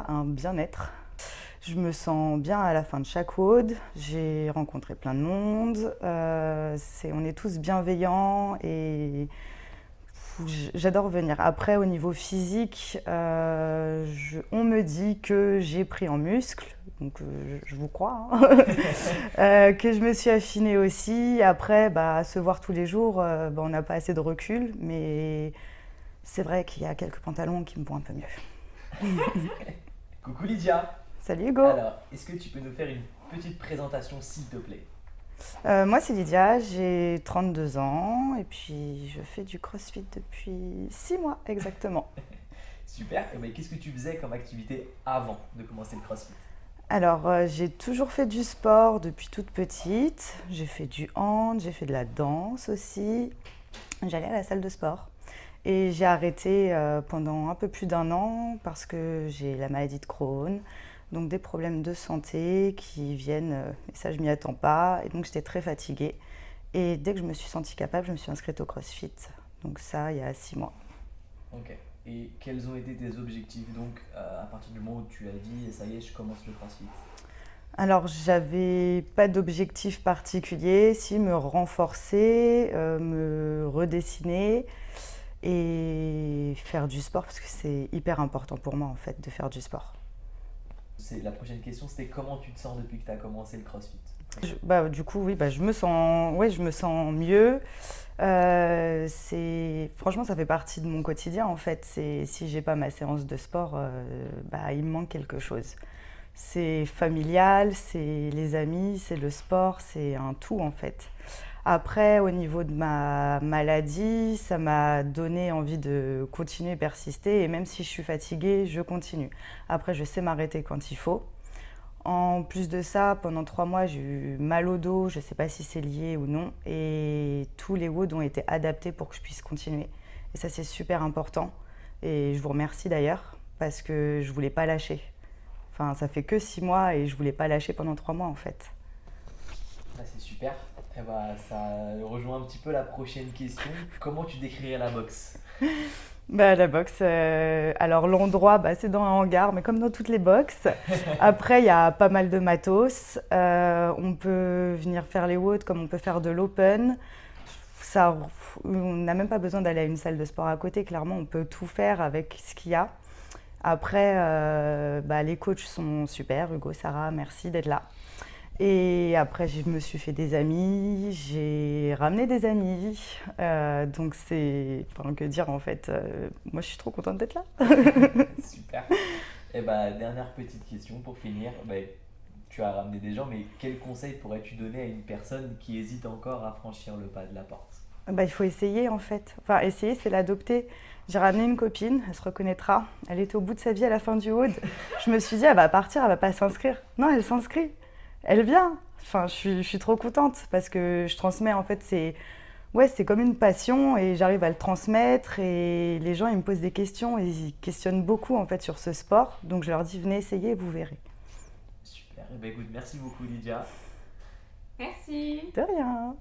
un bien-être. Je me sens bien à la fin de chaque WOD, j'ai rencontré plein de monde, on est tous bienveillants et j'adore venir. Après, au niveau physique, on me dit que j'ai pris en muscle, donc je vous crois, hein. Que je me suis affinée aussi. Après, se voir tous les jours, on n'a pas assez de recul, mais c'est vrai qu'il y a quelques pantalons qui me vont un peu mieux. Coucou Lydia. Salut Hugo. Alors, est-ce que tu peux nous faire une petite présentation s'il te plaît? Moi c'est Lydia, j'ai 32 ans et puis je fais du crossfit depuis 6 mois exactement. Super. Et ben, qu'est-ce que tu faisais comme activité avant de commencer le CrossFit? Alors j'ai toujours fait du sport depuis toute petite. J'ai fait du hand, j'ai fait de la danse aussi. J'allais à la salle de sport et j'ai arrêté pendant un peu plus d'un an parce que j'ai la maladie de Crohn. Donc des problèmes de santé qui viennent, et ça je m'y attends pas, et donc j'étais très fatiguée. Et dès que je me suis sentie capable, je me suis inscrite au CrossFit. Donc ça, il y a 6 mois. Ok. Et quels ont été tes objectifs donc à partir du moment où tu as dit ça y est, je commence le CrossFit? Alors j'avais pas d'objectif particulier, si me renforcer, me redessiner et faire du sport parce que c'est hyper important pour moi en fait de faire du sport. La prochaine question, c'était comment tu te sens depuis que tu as commencé le CrossFit? Du coup, oui, je me sens mieux. Franchement, ça fait partie de mon quotidien en fait. Si j'ai pas ma séance de sport, il me manque quelque chose. C'est familial, c'est les amis, c'est le sport, c'est un tout en fait. Après, au niveau de ma maladie, ça m'a donné envie de continuer, persister, et même si je suis fatiguée, je continue. Après, je sais m'arrêter quand il faut. En plus de ça, pendant 3 mois, j'ai eu mal au dos, je ne sais pas si c'est lié ou non, et tous les WOD ont été adaptés pour que je puisse continuer. Et ça, c'est super important. Et je vous remercie d'ailleurs, parce que je ne voulais pas lâcher. Enfin, ça fait que 6 mois et je ne voulais pas lâcher pendant 3 mois en fait. Ah, c'est super. Eh ben, ça rejoint un petit peu la prochaine question. Comment tu décrirais la boxe? La boxe, alors l'endroit, c'est dans un hangar, mais comme dans toutes les boxes. Après, il y a pas mal de matos. On peut venir faire les WOD comme on peut faire de l'open. Ça, on n'a même pas besoin d'aller à une salle de sport à côté. Clairement, on peut tout faire avec ce qu'il y a. Après, les coachs sont super. Hugo, Sarah, merci d'être là. Et après, je me suis fait des amis, j'ai ramené des amis. Donc enfin, que dire en fait, moi je suis trop contente d'être là. Super. Et bah, dernière petite question pour finir. Tu as ramené des gens, mais quel conseil pourrais-tu donner à une personne qui hésite encore à franchir le pas de la porte? Il faut essayer en fait. Enfin, essayer, c'est l'adopter. J'ai ramené une copine, elle se reconnaîtra. Elle était au bout de sa vie à la fin du WOD. Je me suis dit, elle va partir, elle va pas s'inscrire. Non, elle s'inscrit. Elle vient. Enfin, je suis trop contente parce que je transmets en fait, c'est comme une passion et j'arrive à le transmettre et les gens ils me posent des questions et ils questionnent beaucoup en fait sur ce sport. Donc je leur dis venez essayer et vous verrez. Super. Eh ben, écoute, merci beaucoup Lydia. Merci. De rien.